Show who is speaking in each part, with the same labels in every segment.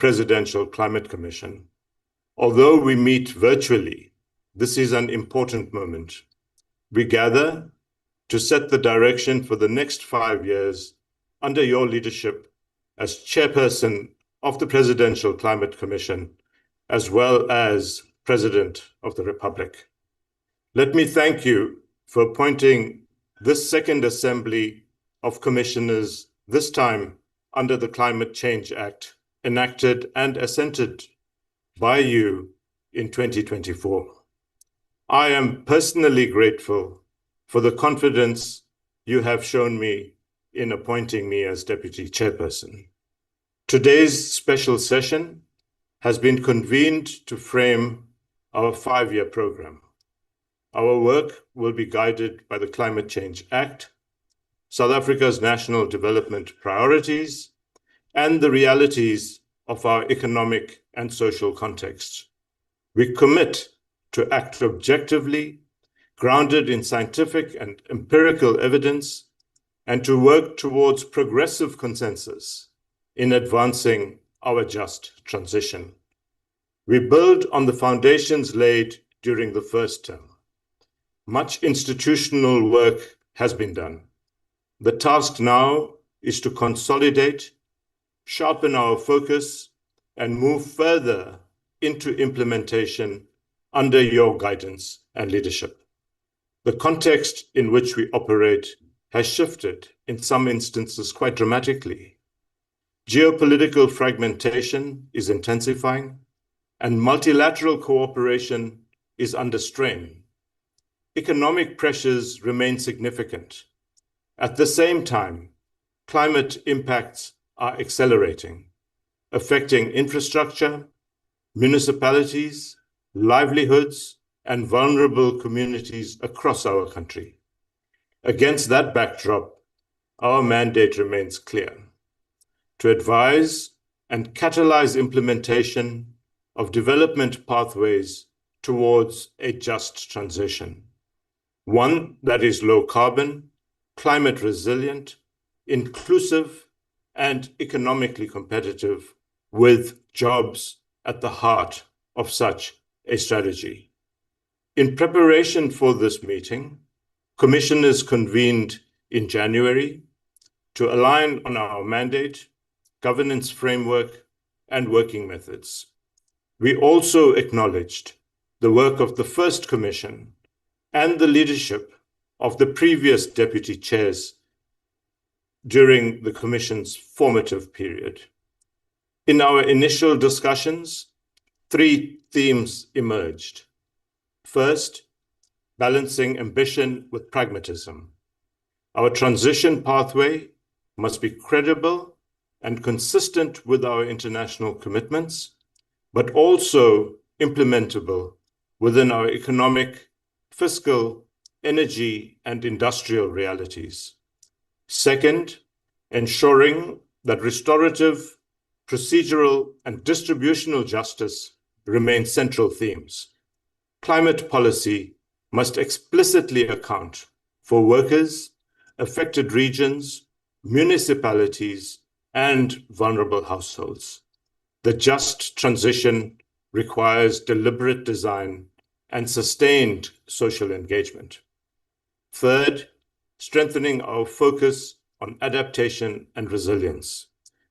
Speaker 1: Presidential Climate Commission. Although we meet virtually, this is an important moment. We gather to set the direction for the next 5 years under your leadership as chairperson of the Presidential Climate Commission, as well as President of the Republic. Let me thank you for appointing this second assembly of commissioners, this time under the Climate Change Act, enacted and assented by you in 2024. I am personally grateful for the confidence you have shown me in appointing me as Deputy Chairperson. Today's special session has been convened to frame our 5-year program. Our work will be guided by the Climate Change Act, South Africa's national development priorities, and the realities of our economic and social context. We commit to act objectively, grounded in scientific and empirical evidence, and to work towards progressive consensus in advancing our just transition. We build on the foundations laid during the first term. Much institutional work has been done. The task now is to consolidate, sharpen our focus, and move further into implementation under your guidance and leadership. The context in which we operate has shifted, in some instances quite dramatically. Geopolitical fragmentation is intensifying, and multilateral cooperation is under strain. Economic pressures remain significant. At the same time, climate impacts are accelerating, affecting infrastructure, municipalities, livelihoods, and vulnerable communities across our country. Against that backdrop, our mandate remains clear: to advise and catalyze implementation of development pathways towards a just transition, one that is low carbon, climate resilient, inclusive, and economically competitive, with jobs at the heart of such a strategy. In preparation for this meeting, commissioners convened in January to align on our mandate, governance framework, and working methods. We also acknowledged the work of the first commission and the leadership of the previous deputy chairs during the commission's formative period. In our initial discussions, 3 themes emerged. First, balancing ambition with pragmatism. Our transition pathway must be credible and consistent with our international commitments, but also implementable within our economic, fiscal, energy, and industrial realities. Second, ensuring that restorative, procedural, and distributional justice remain central themes. Climate policy must explicitly account for workers, affected regions, municipalities, and vulnerable households. The just transition requires deliberate design and sustained social engagement. Third, strengthening our focus on adaptation and resilience.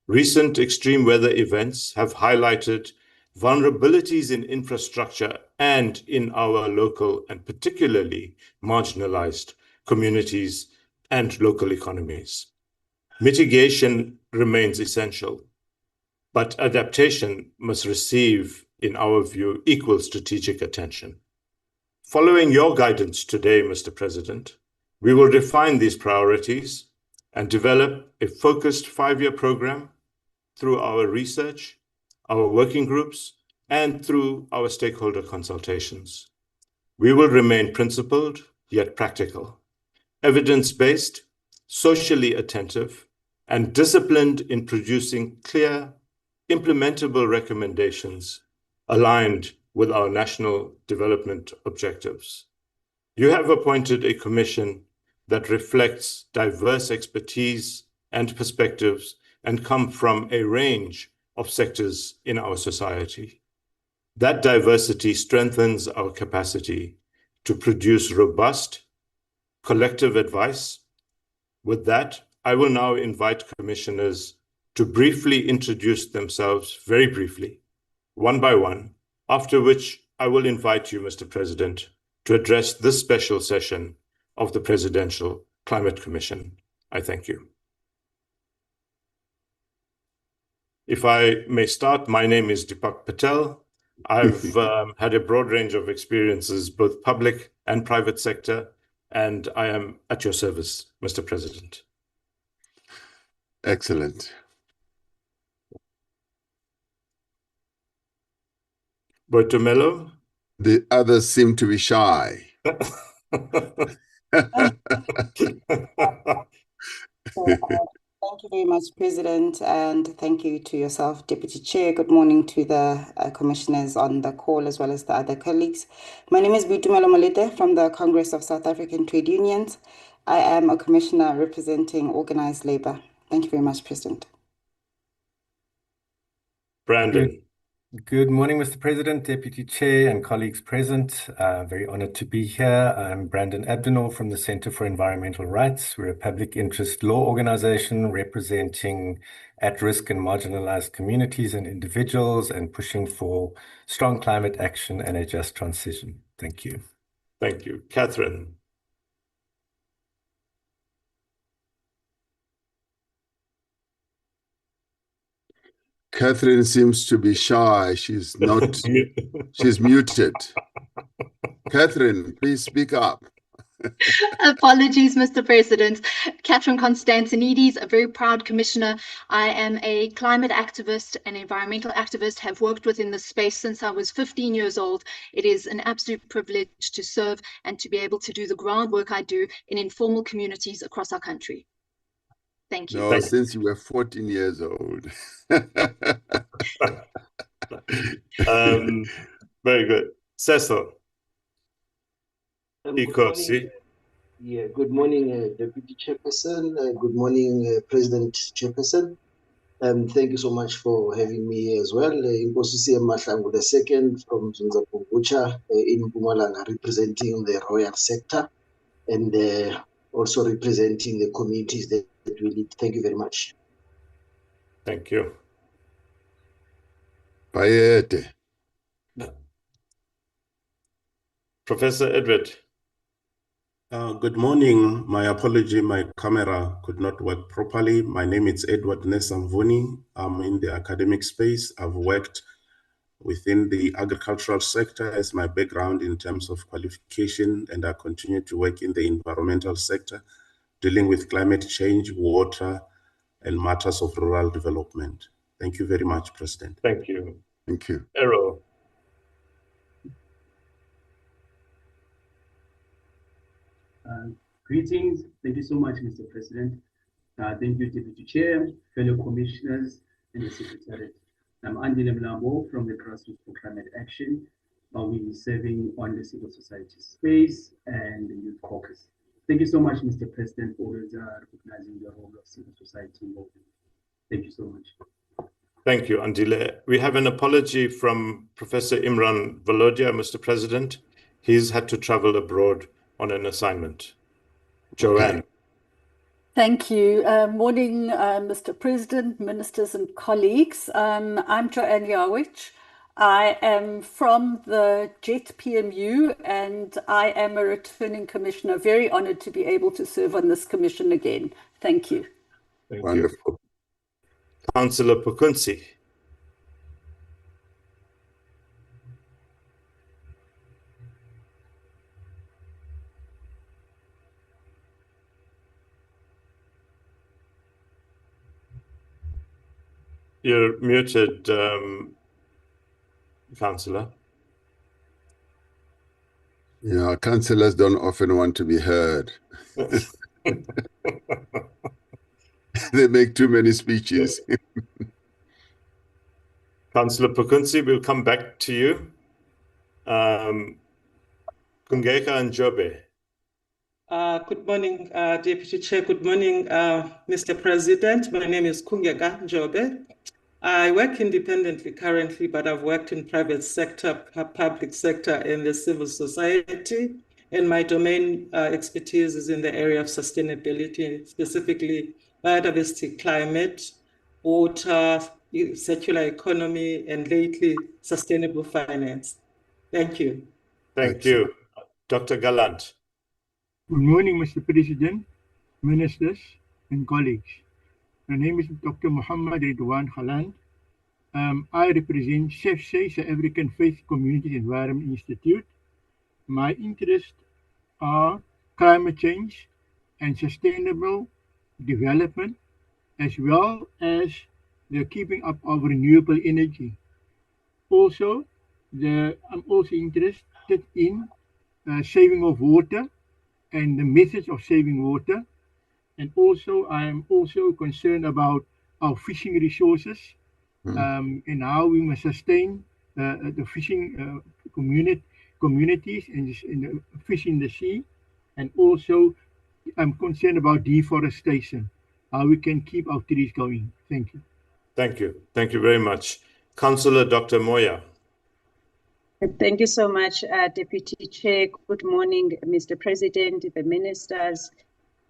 Speaker 1: Recent extreme weather events have highlighted vulnerabilities in infrastructure and in our local and particularly marginalized communities and local economies. Mitigation remains essential, but adaptation must receive, in our view, equal strategic attention. Following your guidance today, Mr. President, we will define these priorities and develop a focused 5-year program through our research, our working groups, and through our stakeholder consultations. We will remain principled, yet practical, evidence-based, socially attentive, and disciplined in producing clear, implementable recommendations aligned with our national development objectives. You have appointed a commission that reflects diverse expertise and perspectives and come from a range of sectors in our society. That diversity strengthens our capacity to produce robust, collective advice. With that, I will now invite commissioners to briefly introduce themselves, very briefly, one by one, after which I will invite you, Mr. President, to address this special session of the Presidential Climate Commission. I thank you. If I may start, my name is Deepak Patel. I've had a broad range of experiences, both public and private sector, and I am at your service, Mr. President.
Speaker 2: Excellent.
Speaker 1: Boitumelo?
Speaker 2: The others seem to be shy.
Speaker 3: Thank you very much, President, and thank you to yourself, Deputy Chair. Good morning to the commissioners on the call as well as the other colleagues. My name is Boitumelo Molete from the Congress of South African Trade Unions. I am a commissioner representing organized labor. Thank you very much, President.
Speaker 1: Brandon.
Speaker 4: Good morning, Mr. President, Deputy Chair, and colleagues present. Very honored to be here. I'm Brandon Abdenor from the Center for Environmental Rights. We're a public interest law organization representing at-risk and marginalized communities and individuals and pushing for strong climate action and a just transition. Thank you.
Speaker 1: Thank you. Catherine.
Speaker 2: Catherine seems to be shy. She's not, she's muted. Catherine, please speak up.
Speaker 5: Apologies, Mr. President. Catherine Constantinides, a very proud commissioner. I am a climate activist and environmental activist, have worked within this space since I was 15 years old. It is an absolute privilege to serve and to be able to do the groundwork I do in informal communities across our country. Thank you.
Speaker 2: No, since you were 14 years old.
Speaker 1: Very good. Cecil.
Speaker 6: Good morning, Deputy Chairperson. Good morning, President Chairperson. Thank you so much for having me here as well. Inkosi Mahlangu II from Zunza in Mpumalanga, representing the royal sector and also representing the communities that we lead. Thank you very much.
Speaker 1: Thank you.
Speaker 2: Bayete.
Speaker 1: Professor Edward.
Speaker 7: Good morning. My apology, my camera could not work properly. My name is Edward Nesamvuni. I'm in the academic space. I've worked within the agricultural sector as my background in terms of qualification, and I continue to work in the environmental sector, dealing with climate change, water, and matters of rural development. Thank you very much, President.
Speaker 1: Thank you.
Speaker 2: Thank you.
Speaker 1: Errol.
Speaker 8: Greetings. Thank you so much, Mr. President. Thank you, Deputy Chair, fellow commissioners, and the Secretariat. I'm Andile Mlambo from the Grassroots for Climate Action. We'll be serving on the civil society space and the youth caucus. Thank you so much, Mr. President, for always recognizing the role of civil society involvement. Thank you so much.
Speaker 1: Thank you, Andile. We have an apology from Professor Imran Valodia, Mr. President. He's had to travel abroad on an assignment. Joanne.
Speaker 2: Okay.
Speaker 9: Thank you. Morning, Mr. President, ministers and colleagues. I'm Joanne Yawich. I am from the JET PMU and I am a returning commissioner. Very honored to be able to serve on this commission again. Thank you.
Speaker 1: Thank
Speaker 2: Wonderful.
Speaker 1: you. Councillor Pukunsi. You're muted, Councillor.
Speaker 2: Yeah, councillors don't often want to be heard. They make too many speeches.
Speaker 1: Councillor Pukunsi, we'll come back to you. Kungeka and Jobe.
Speaker 10: Good morning, Deputy Chair. Good morning, Mr. President. My name is Kungeka Jobe. I work independently currently, but I've worked in private sector, public sector, and the civil society. And my domain expertise is in the area of sustainability, specifically biodiversity, climate, water, circular economy, and lately sustainable finance. Thank you.
Speaker 1: Thank you. Dr. Gallant.
Speaker 11: Good morning, Mr. President, ministers, and colleagues. My name is Dr. Muhammad Ridwan Khalan. I represent SEFSE, South African Faith Community Environment Institute. My interests are climate change and sustainable development, as well as the keeping up of renewable energy. Also, I'm also interested in saving of water and the methods of saving water. And also, I am also concerned about our fishing resources and how we must sustain the fishing communities and the fish in the sea. And also, I'm concerned about deforestation, how we can keep our trees going. Thank you.
Speaker 1: Thank you. Thank you very much. Councillor Dr. Moya.
Speaker 12: Thank you so much, Deputy Chair. Good morning, Mr. President, the ministers,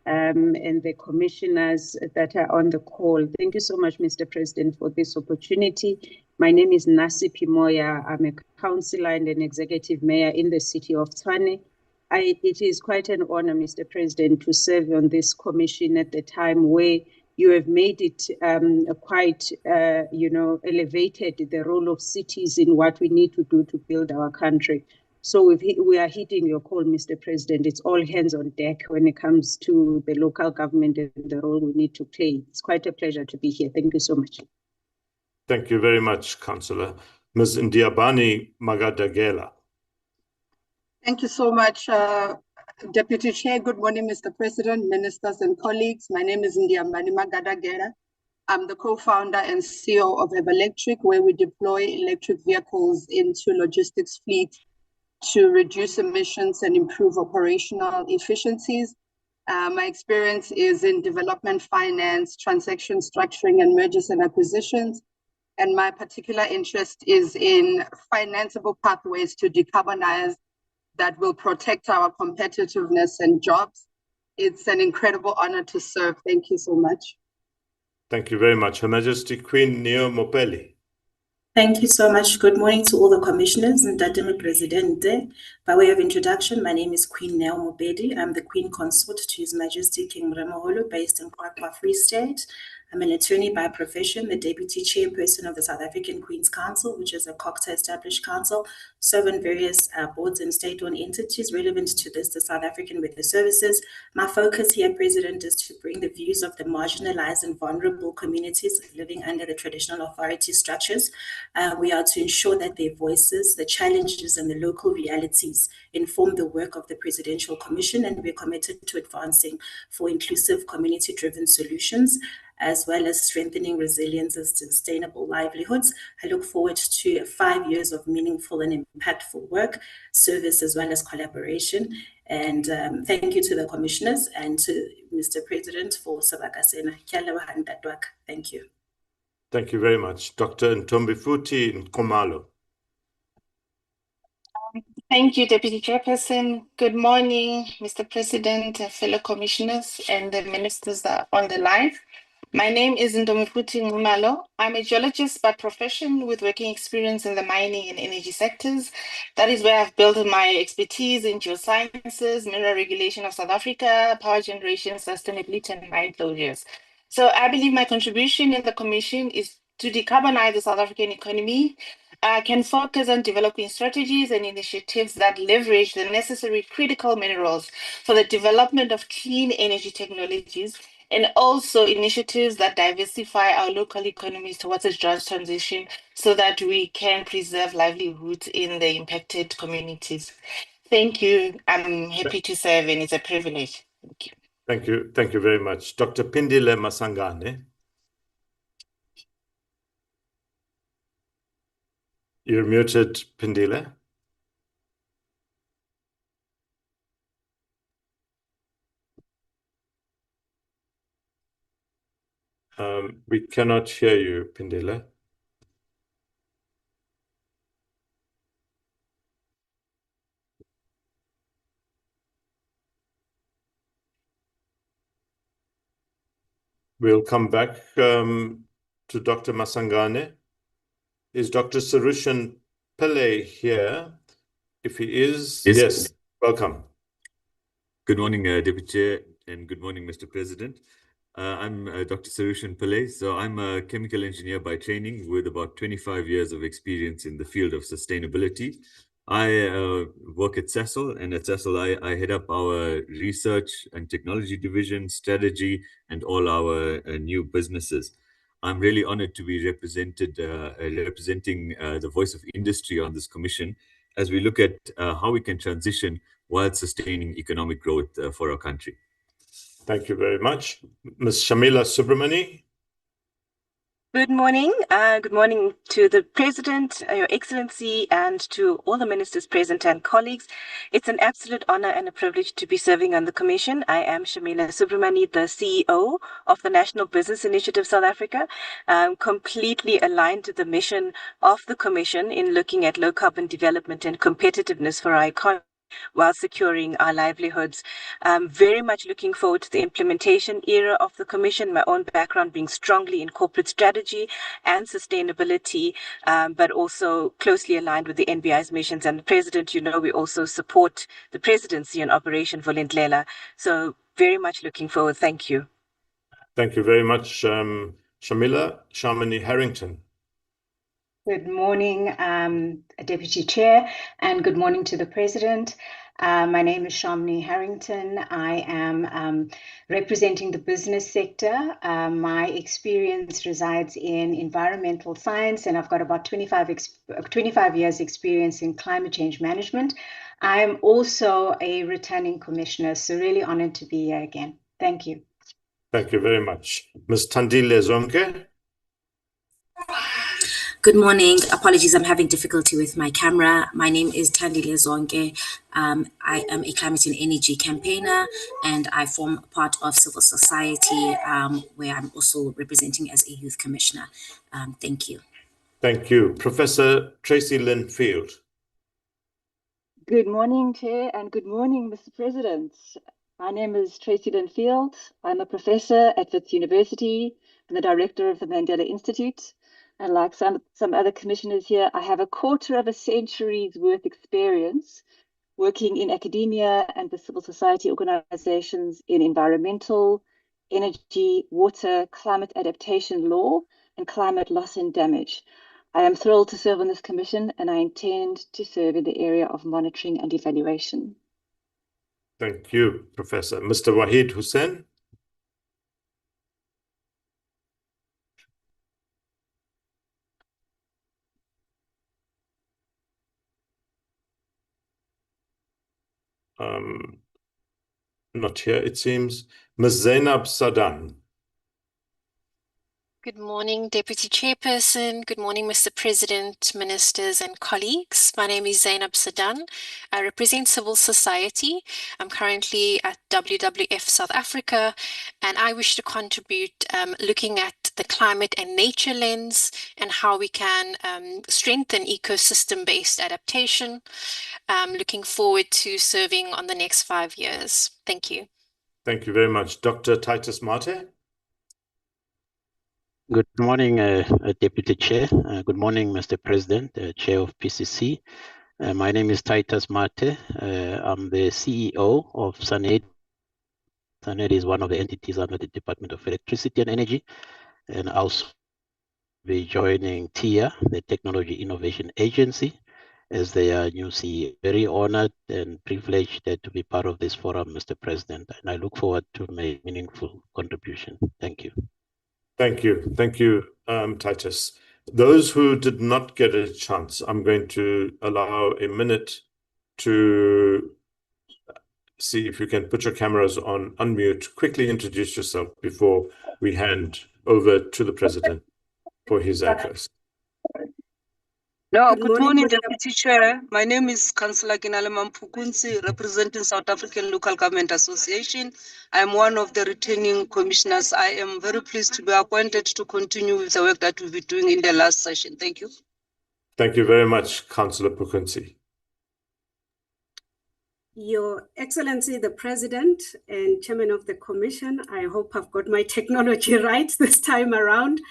Speaker 12: and the commissioners that are on the call. Thank you so much, Mr. President, for this opportunity. My name is Nasipi Moya. I'm a councillor and an executive mayor in the city of Tshwane. It is quite an honor, Mr. President, to serve on this commission at the time where you have made it quite, elevated the role of cities in what we need to do to build our country. So we are heeding your call, Mr. President. It's all hands on deck when it comes to the local government and the role we need to play. It's quite a pleasure to be here. Thank you so much.
Speaker 1: Thank you very much, Councillor. Ms. Ndiabani Magadagela.
Speaker 13: Thank you so much, Deputy Chair. Good morning, Mr. President, ministers and colleagues. My name is Ndiambani Magadagela. I'm the co-founder and CEO of Electric, where we deploy electric vehicles into logistics fleet to reduce emissions and improve operational efficiencies. My experience is in development finance, transaction structuring, and mergers and acquisitions. And my particular interest is in financeable pathways to decarbonize that will protect our competitiveness and jobs. It's an incredible honor to serve. Thank you so much.
Speaker 1: Thank you very much. Her Majesty Queen Neo Mopeli.
Speaker 14: Thank you so much. Good morning to all the commissioners and Ntate Presidente. By way of introduction, my name is Queen Neo Mopedi. I'm the Queen Consort to His Majesty King Ramaphosa, based in Kwakwa, Free State. I'm an attorney by profession, the Deputy Chairperson of the South African Queen's Council, which is a COCTA-established council, serve on various boards and state-owned entities relevant to this, the South African Weather Services. My focus here, President, is to bring the views of the marginalized and vulnerable communities living under the traditional authority structures. We are to ensure that their voices, the challenges, and the local realities inform the work of the Presidential Commission, and we're committed to advancing for inclusive, community-driven solutions, as well as strengthening resilience and sustainable livelihoods. I look forward to 5 years of meaningful and impactful work, service, as well as collaboration. And thank you to the commissioners and to Mr. President for Sabakasena. Thank you.
Speaker 1: Thank you very much. Dr. Ntombifuthi Nkomalo.
Speaker 15: Thank you, Deputy Chairperson. Good morning, Mr. President, fellow commissioners, and the ministers that are on the line. My name is Ntombifuthi Nkomalo. I'm a geologist by profession with working experience in the mining and energy sectors. That is where I've built my expertise in geosciences, mineral regulation of South Africa, power generation, sustainability, and mine closures. So I believe my contribution in the Commission is to decarbonize the South African economy, can focus on developing strategies and initiatives that leverage the necessary critical minerals for the development of clean energy technologies, and also initiatives that diversify our local economies towards a just transition so that we can preserve livelihoods in the impacted communities. Thank you. I'm happy to serve, and it's a privilege. Thank you.
Speaker 1: Thank you. Thank you very much. Dr. Pindile Masangane. You're muted, Pindile. We cannot hear you, Pindile. We'll come back to Dr. Masangane. Is Dr. Sarushan Pillay here? If he is, yes, welcome.
Speaker 16: Good morning, Deputy Chair, and good morning, Mr. President. I'm Dr. Sarushan Pillay. So I'm a chemical engineer by training with about 25 years of experience in the field of sustainability. I work at CECIL, and at CECIL, I head up our research and technology division, strategy, and all our new businesses. I'm really honored to be representing the voice of industry on this commission as we look at how we can transition while sustaining economic growth for our country.
Speaker 1: Thank you very much. Ms. Shamila Subramani.
Speaker 17: Good morning. Good morning to the President, Your Excellency, and to all the ministers present and colleagues. It's an absolute honor and a privilege to be serving on the Commission. I am Shamila Subramani, the CEO of the National Business Initiative South Africa, completely aligned to the mission of the Commission in looking at low carbon development and competitiveness for our economy, while securing our livelihoods. Very much looking forward to the implementation era of the Commission, my own background being strongly in corporate strategy and sustainability, but also closely aligned with the NBI's missions. And the President, you know, we also support the Presidency and Operation Vulindlela. So very much looking forward. Thank you.
Speaker 1: Thank you very much, Shamila. Shamini Harrington.
Speaker 18: Good morning, Deputy Chair, and good morning to the President. My name is Shamini Harrington. I am representing the business sector. My experience resides in environmental science, and I've got about 25 years experience in climate change management. I'm also a returning commissioner, so really honored to be here again. Thank you.
Speaker 1: Thank you very much. Ms. Thandile Zonke.
Speaker 14: Good morning. Apologies, I'm having difficulty with my camera. My name is Thandile Zonke. I am a climate and energy campaigner, and I form part of civil society, where I'm also representing as a youth commissioner. Thank you.
Speaker 1: Thank you. Professor Tracy Lynn Field.
Speaker 19: Good morning, Chair, and good morning, Mr. President. My name is Tracy Lynn Field. I'm a professor at Wits University and the director of the Mandela Institute. And like some other commissioners here, I have a quarter of a century's worth experience working in academia and with civil society organizations in environmental, energy, water, climate adaptation law, and climate loss and damage. I am thrilled to serve on this commission, and I intend to serve in the area of monitoring and evaluation.
Speaker 1: Thank you, Professor. Mr. Wahid Hussain. Not here, it seems. Ms. Zainab Sadan.
Speaker 20: Good morning, Deputy Chairperson. Good morning, Mr. President, ministers and colleagues. My name is Zainab Sadan. I represent civil society. I'm currently at WWF South Africa, and I wish to contribute looking at the climate and nature lens and how we can strengthen ecosystem-based adaptation. Looking forward to serving on the next 5 years. Thank you.
Speaker 1: Thank you very much. Dr. Titus Mate.
Speaker 21: Good morning, Deputy Chair. Good morning, Mr. President, Chair of PCC. My name is Titus Mate. I'm the CEO of SANED. SANED is one of the entities under the Department of Electricity and Energy, and also be joining TIA, the Technology Innovation Agency, as their new CEO. Very honored and privileged to be part of this forum, Mr. President, and I look forward to my meaningful contribution. Thank you.
Speaker 1: Thank you. Thank you, Titus. Those who did not get a chance, I'm going to allow a minute to see if you can put your cameras on unmute. Quickly introduce yourself before we hand over to the President for his address.
Speaker 22: No, good morning, Deputy Chair. My name is Councillor Kinalema Mpukunzi, representing South African Local Government Association. I am one of the returning commissioners. I am very pleased to be appointed to continue with the work that we'll be doing in the last session. Thank you.
Speaker 1: Thank you very much, Councillor Mpukunzi.
Speaker 3: Your Excellency, the President and Chairman of the Commission, I hope I've got my technology right this time around.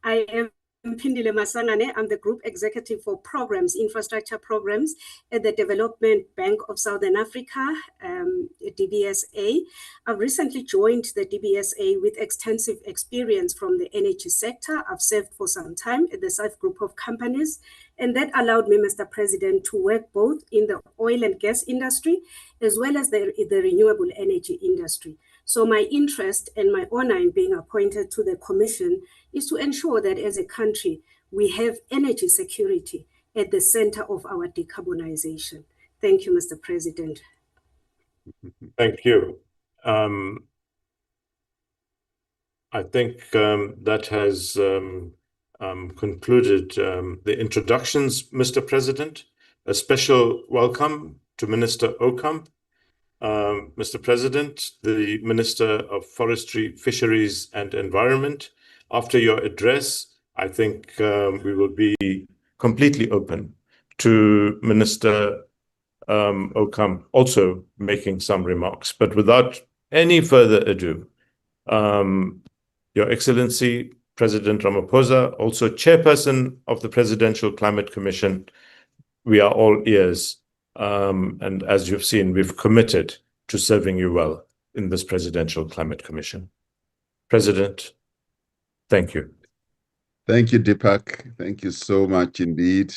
Speaker 3: I am Pindile Masangane. I'm the Group Executive for Programs, Infrastructure Programs at the Development Bank of Southern Africa, DBSA. I've recently joined the DBSA with extensive experience from the energy sector. I've served for some time at the SAF Group of companies, and that allowed me, Mr. President, to work both in the oil and gas industry as well as the renewable energy industry. So my interest and my honor in being appointed to the Commission is to ensure that as a country, we have energy security at the center of our decarbonization. Thank you, Mr. President.
Speaker 1: Thank you. I think that has concluded the introductions, Mr. President. A special welcome to Minister Okamp. Mr. President, the Minister of Forestry, Fisheries and Environment. After your address, I think we will be completely open to Minister Okamp also making some remarks. But without any further ado, Your Excellency, President Ramaphosa, also Chairperson of the Presidential Climate Commission, we are all ears. And as you've seen, we've committed to serving you well in this Presidential Climate Commission. President, thank you.
Speaker 2: Thank you, Deepak. Thank you so much indeed.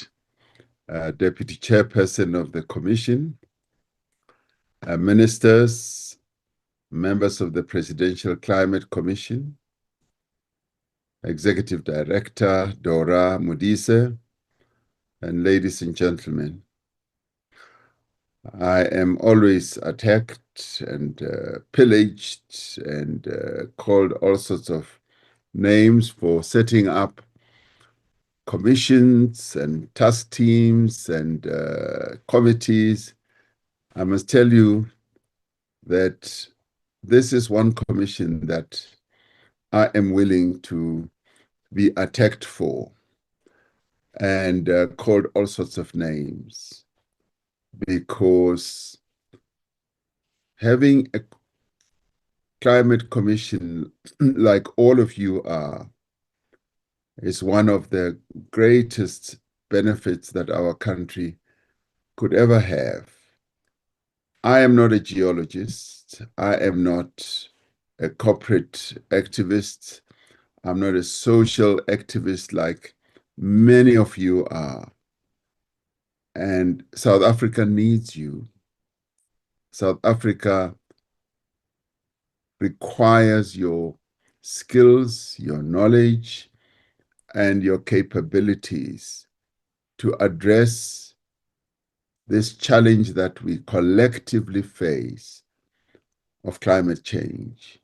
Speaker 2: Deputy Chairperson of the Commission, ministers, members of the Presidential Climate Commission, Executive Director Dora Modise, and ladies and gentlemen. I am always attacked and pillaged and called all sorts of names for setting up commissions and task teams and committees. I must tell you that this is one commission that I am willing to be attacked for and called all sorts of names, because having a climate commission like all of you are is one of the greatest benefits that our country could ever have. I am not a geologist. I am not a corporate activist. I'm not a social activist like many of you are. And South Africa needs you. South Africa requires your skills, your knowledge, and your capabilities to address this challenge that we collectively face of climate change.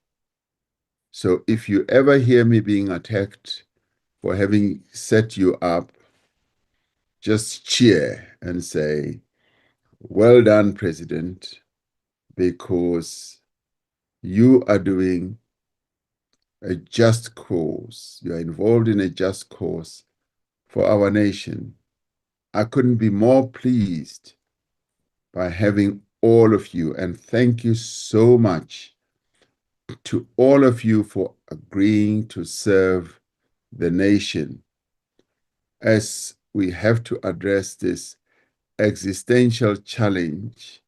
Speaker 2: So if you ever hear me being attacked for having set you up, just cheer and say, well done, President, because you are doing a just cause. You are involved in a just cause for our nation. I couldn't be more pleased by having all of you, and thank you so much to all of you for agreeing to serve the nation as we have to address this existential challenge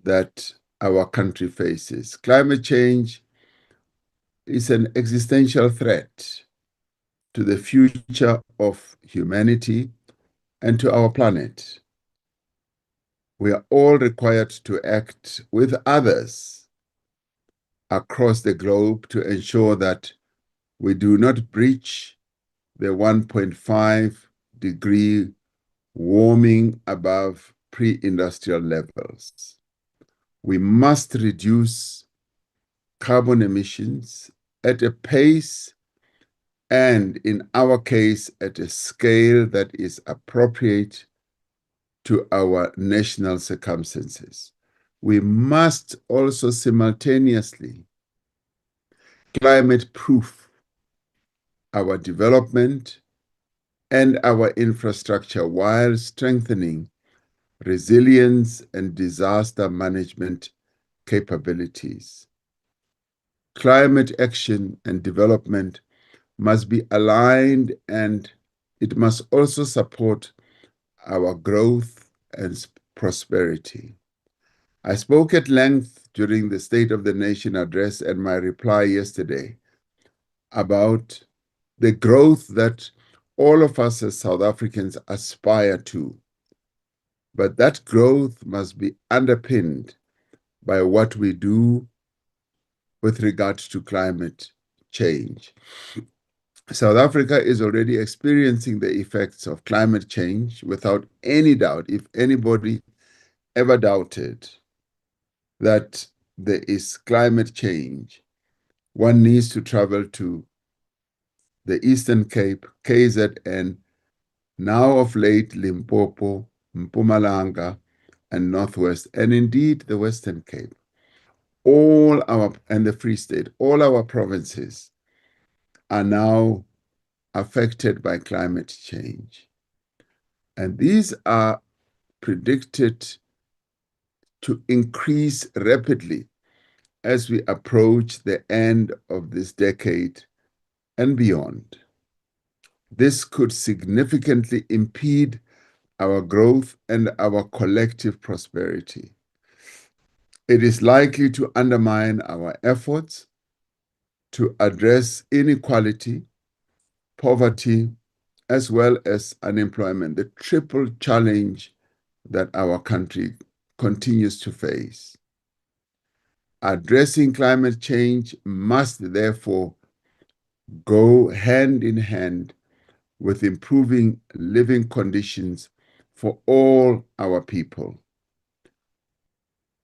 Speaker 2: that our country faces. Climate change is an existential threat to the future of humanity and to our planet. We are all required to act with others across the globe to ensure that we do not breach the 1.5 degree warming above pre-industrial levels. We must reduce carbon emissions at a pace and, in our case, at a scale that is appropriate to our national circumstances. We must also simultaneously climate-proof our development and our infrastructure while strengthening resilience, and disaster management capabilities. Climate action and development must be aligned, and it must also support our growth and prosperity. I spoke at length during the State of the Nation address and my reply yesterday about the growth that all of us as South Africans aspire to. But that growth must be underpinned by what we do with regard to climate change. South Africa is already experiencing the effects of climate change without any doubt. If anybody ever doubted that there is climate change, one needs to travel to the Eastern Cape, KZN, now of late Limpopo, Mpumalanga, and Northwest, and indeed the Western Cape. And the Free State, all our provinces are now affected by climate change. And these are predicted to increase rapidly as we approach the end of this decade and beyond. This could significantly impede our growth and our collective prosperity. It is likely to undermine our efforts to address inequality, poverty, as well as unemployment, the triple challenge that our country continues to face. Addressing climate change must therefore go hand in hand with improving living conditions for all our people.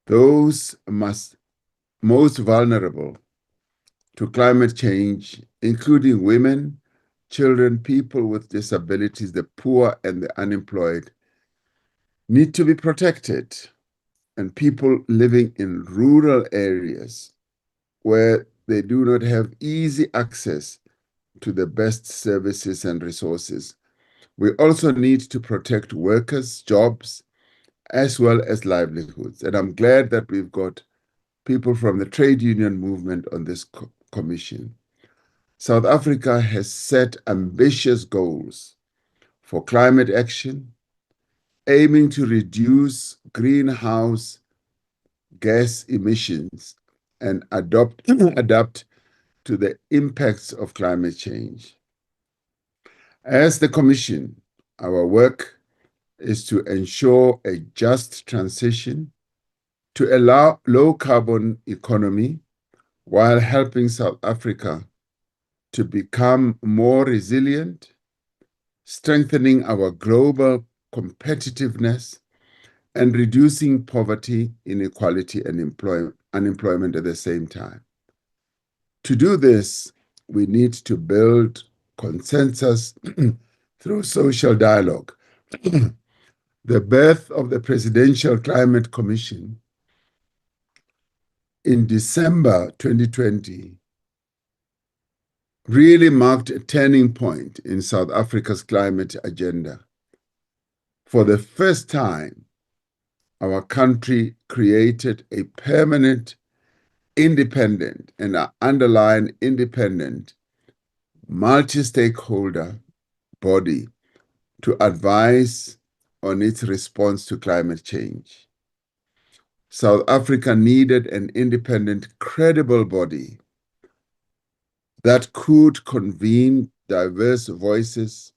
Speaker 2: Those most vulnerable to climate change, including women, children, people with disabilities, the poor and the unemployed, need to be protected. And people living in rural areas where they do not have easy access to the best services and resources. We also need to protect workers' jobs as well as livelihoods. And I'm glad that we've got people from the trade union movement on this commission. South Africa has set ambitious goals for climate action, aiming to reduce greenhouse gas emissions and adapt to the impacts of climate change. As the Commission, our work is to ensure a just transition to a low-carbon economy while helping South Africa to become more resilient, strengthening our global competitiveness, and reducing poverty, inequality, and unemployment at the same time. To do this, we need to build consensus through social dialogue. The birth of the Presidential Climate Commission in December 2020 really marked a turning point in South Africa's climate agenda. For the first time, our country created a permanent, independent, and I underline independent, multi-stakeholder body to advise on its response to climate change. South Africa needed an independent, credible body that could convene diverse voices,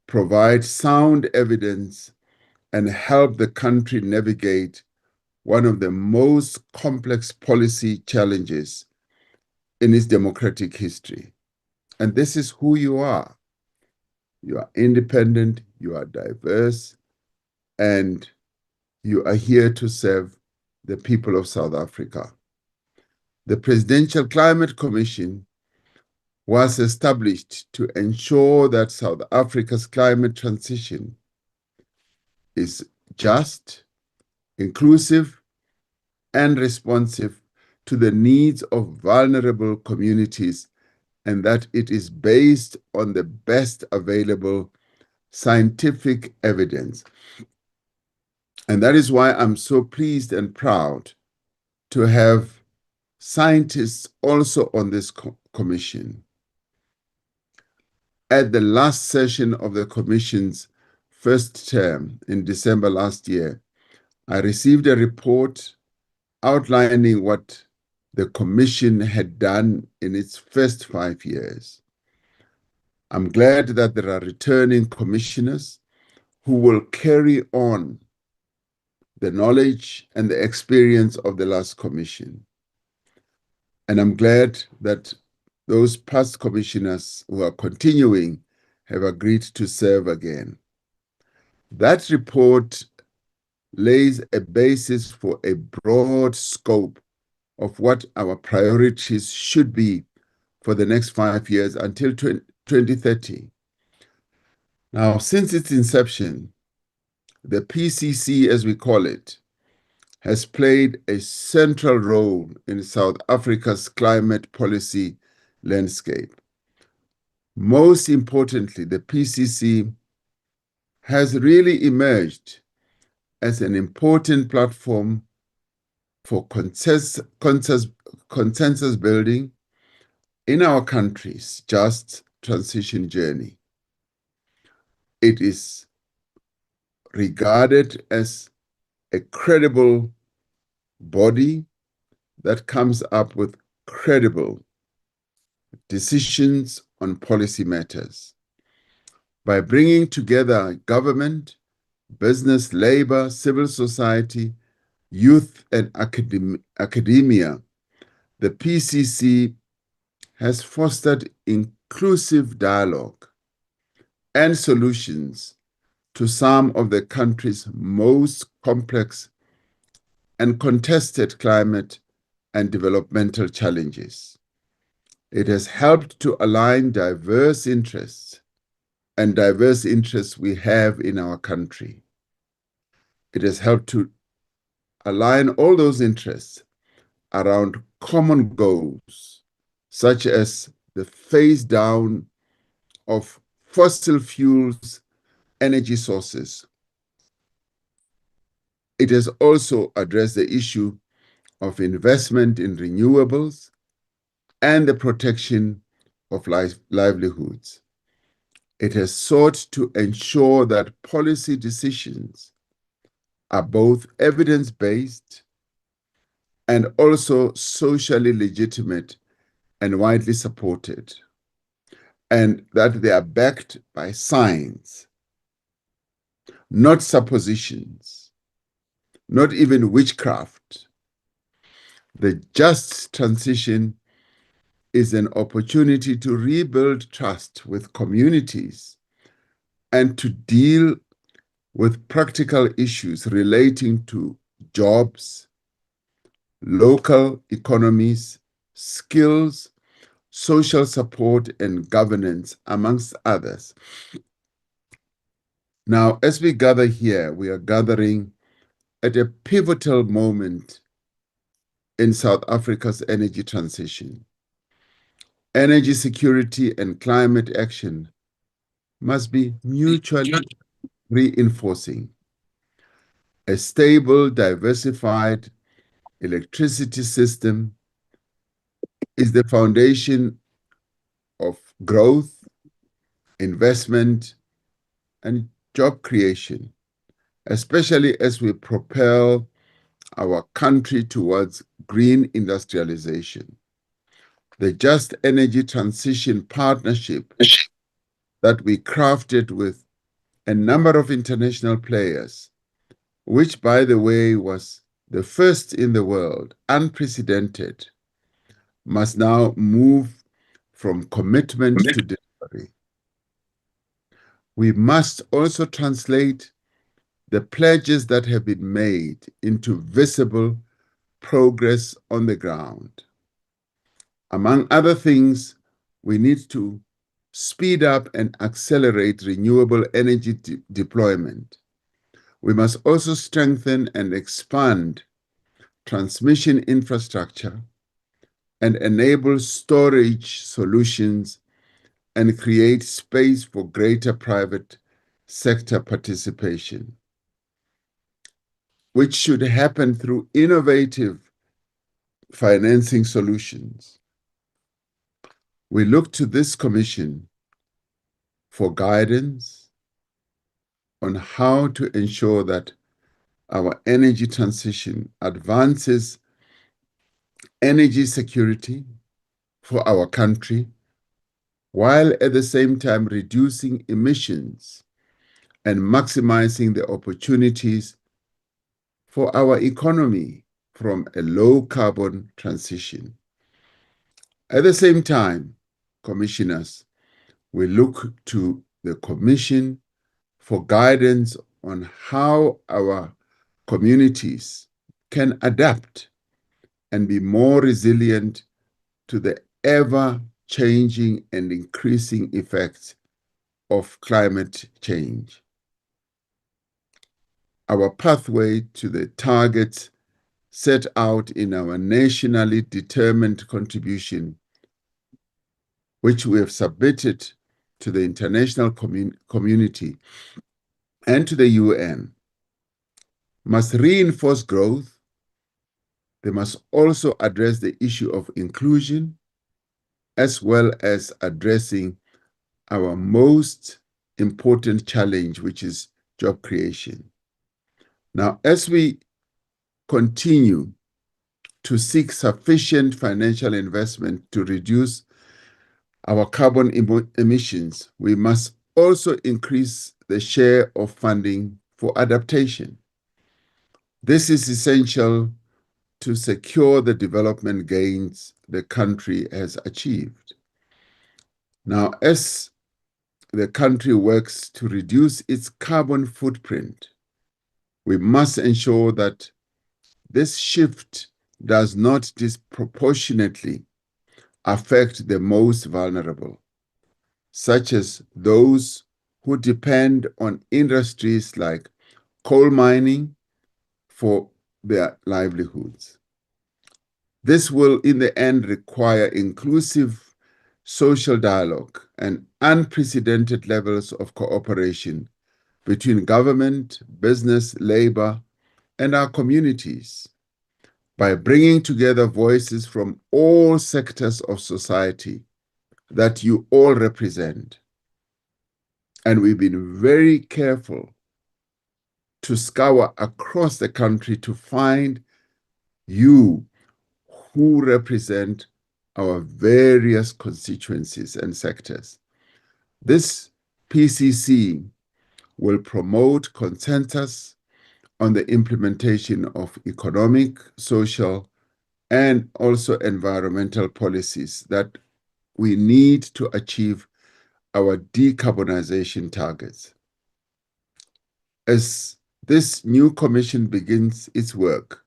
Speaker 2: provide sound evidence, and help the country navigate one of the most complex policy challenges in its democratic history. And this is who you are. You are independent, you are diverse, and you are here to serve the people of South Africa. The Presidential Climate Commission was established to ensure that South Africa's climate transition is just, inclusive, and responsive to the needs of vulnerable communities, and that it is based on the best available scientific evidence. And that is why I'm so pleased and proud to have scientists also on this commission. At the last session of the commission's first term in December last year, I received a report outlining what the commission had done in its first 5 years. I'm glad that there are returning commissioners who will carry on the knowledge and the experience of the last commission. And I'm glad that those past commissioners who are continuing have agreed to serve again. That report lays a basis for a broad scope of what our priorities should be for the next 5 years until 2030. Now, since its inception, the PCC, as we call it, has played a central role in South Africa's climate policy landscape. Most importantly, the PCC has really emerged as an important platform for consensus building in our country's just transition journey. It is regarded as a credible body that comes up with credible decisions on policy matters. By bringing together government, business, labor, civil society, youth, and academia, the PCC has fostered inclusive dialogue and solutions to some of the country's most complex and contested climate and developmental challenges. It has helped to align diverse interests we have in our country. It has helped to align all those interests around common goals, such as the phase down of fossil fuels energy sources. It has also addressed the issue of investment in renewables and the protection of livelihoods. It has sought to ensure that policy decisions are both evidence-based and also socially legitimate and widely supported, and that they are backed by science, not suppositions, not even witchcraft. The just transition is an opportunity to rebuild trust with communities and to deal with practical issues relating to jobs, local economies, skills, social support, and governance, amongst others. Now, as we gather here, we are gathering at a pivotal moment in South Africa's energy transition. Energy security and climate action must be mutually reinforcing. A stable, diversified electricity system is the foundation of growth, investment, and job creation, especially as we propel our country towards green industrialization. The Just Energy Transition Partnership that we crafted with a number of international players, which, by the way, was the first in the world, unprecedented, must now move from commitment to delivery. We must also translate the pledges that have been made into visible progress on the ground. Among other things, we need to speed up and accelerate renewable energy deployment. We must also strengthen and expand transmission infrastructure and enable storage solutions and create space for greater private sector participation. which should happen through innovative financing solutions. We look to this commission for guidance on how to ensure that our energy transition advances energy security for our country, while at the same time reducing emissions and maximizing the opportunities for our economy from a low-carbon transition. At the same time, commissioners, we look to the Commission for guidance on how our communities can adapt and be more resilient to the ever-changing and increasing effects of climate change. Our pathway to the targets set out in our nationally determined contribution, which we have submitted to the international community and to the UN, must reinforce growth. They must also address the issue of inclusion, as well as addressing our most important challenge, which is job creation. Now, as we continue to seek sufficient financial investment to reduce our carbon emissions, we must also increase the share of funding for adaptation. This is essential to secure the development gains the country has achieved. Now, as the country works to reduce its carbon footprint, we must ensure that this shift does not disproportionately affect the most vulnerable, such as those who depend on industries like coal mining for their livelihoods. This will, in the end, require inclusive social dialogue and unprecedented levels of cooperation between government, business, labor, and our communities. By bringing together voices from all sectors of society that you all represent. And we've been very careful to scour across the country to find you who represent our various constituencies and sectors. This PCC will promote consensus on the implementation of economic, social, and also environmental policies that we need to achieve our decarbonization targets. As this new commission begins its work,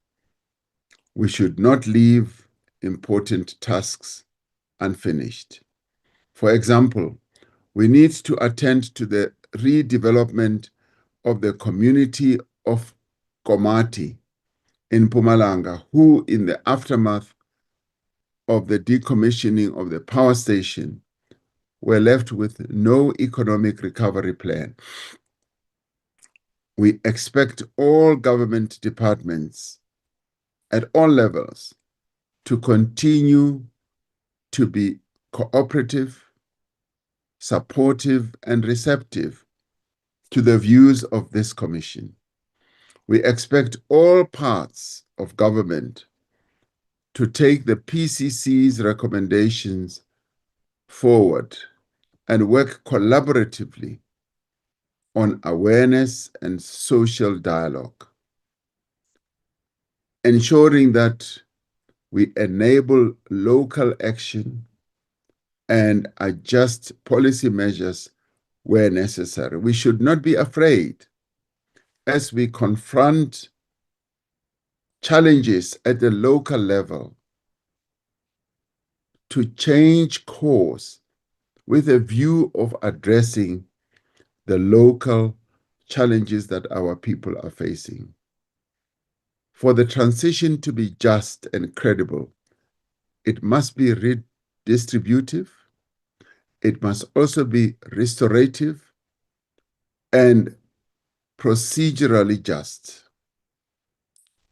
Speaker 2: we should not leave important tasks unfinished. For example, we need to attend to the redevelopment of the community of Komati in Mpumalanga, who, in the aftermath of the decommissioning of the power station, were left with no economic recovery plan. We expect all government departments at all levels to continue to be cooperative, supportive, and receptive to the views of this commission. We expect all parts of government to take the PCC's recommendations forward and work collaboratively on awareness and social dialogue, ensuring that we enable local action and adjust policy measures where necessary. We should not be afraid as we confront challenges at the local level to change course with a view of addressing the local challenges that our people are facing. For the transition to be just and credible, it must be redistributive, it must also be restorative and procedurally just.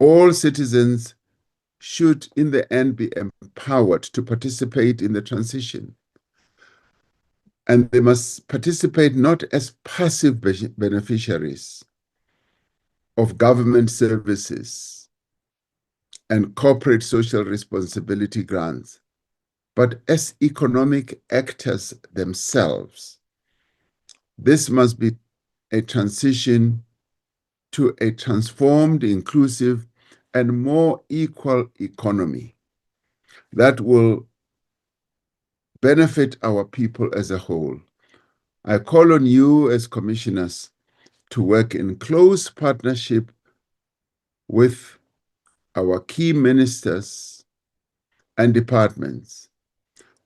Speaker 2: All citizens should, in the end, be empowered to participate in the transition. And they must participate not as passive beneficiaries of government services and corporate social responsibility grants, but as economic actors themselves. This must be a transition to a transformed, inclusive, and more equal economy that will benefit our people as a whole. I call on you as commissioners to work in close partnership with our key ministers and departments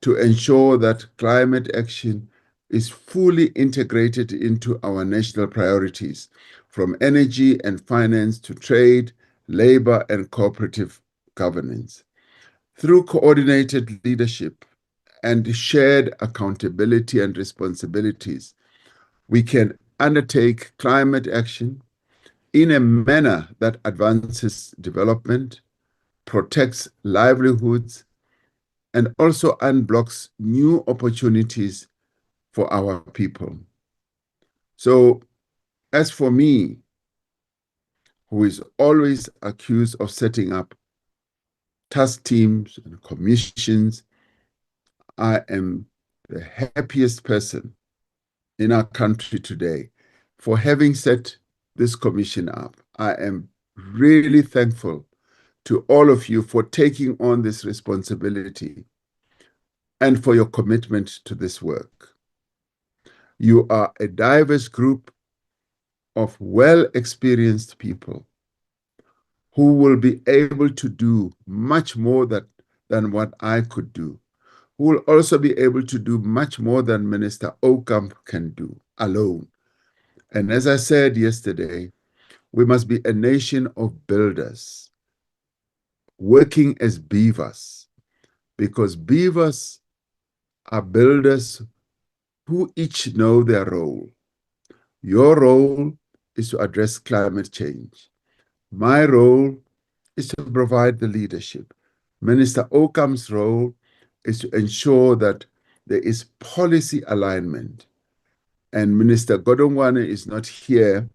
Speaker 2: to ensure that climate action is fully integrated into our national priorities, from energy and finance to trade, labor, and cooperative governance. Through coordinated leadership and shared accountability and responsibilities, we can undertake climate action in a manner that advances development, protects livelihoods, and also unblocks new opportunities for our people. So, as for me, who is always accused of setting up task teams and commissions, I am the happiest person in our country today for having set this commission up. I am really thankful to all of you for taking on this responsibility and for your commitment to this work. You are a diverse group of well-experienced people who will be able to do much more than what I could do, who will also be able to do much more than Minister Ocamp can do alone. And as I said yesterday, we must be a nation of builders, working as beavers, because beavers are builders who each know their role. Your role is to address climate change. My role is to provide the leadership. Minister Ocamp's role is to ensure that there is policy alignment. And Minister Godongwana is not here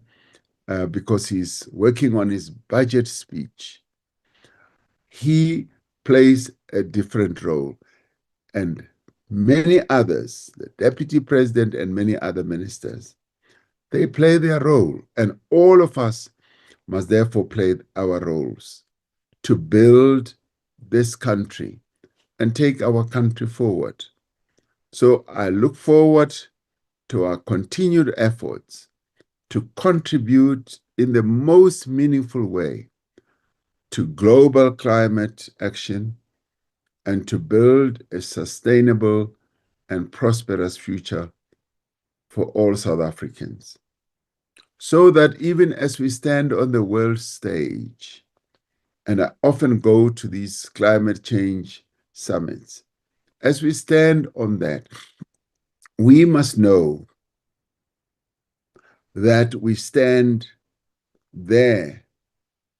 Speaker 2: because he's working on his budget speech. He plays a different role. And many others, the Deputy President and many other ministers, they play their role. And all of us must therefore play our roles to build this country and take our country forward. So I look forward to our continued efforts to contribute in the most meaningful way to global climate action and to build a sustainable and prosperous future for all South Africans. So that even as we stand on the world stage, and I often go to these climate change summits, as we stand on that, we must know that we stand there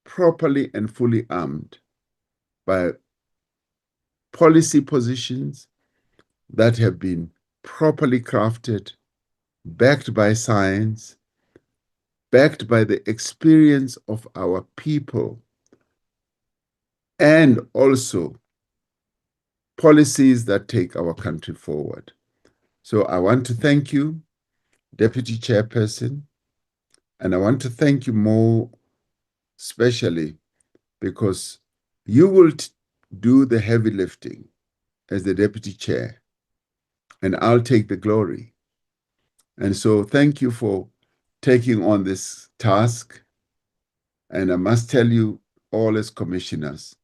Speaker 2: properly and fully armed by policy positions that have been properly crafted, backed by science, backed by the experience of our people, and also policies that take our country forward. So I want to thank you, Deputy Chairperson, and I want to thank you more especially because you will do the heavy lifting as the Deputy Chair, and I'll take the glory. And so thank you for taking on this task. And I must tell you all as commissioners,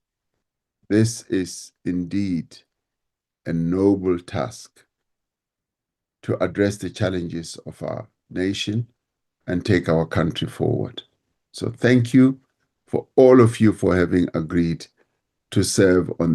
Speaker 2: this is indeed a noble task to address the challenges of our nation and take our country forward. So thank you for all of you for having agreed to serve on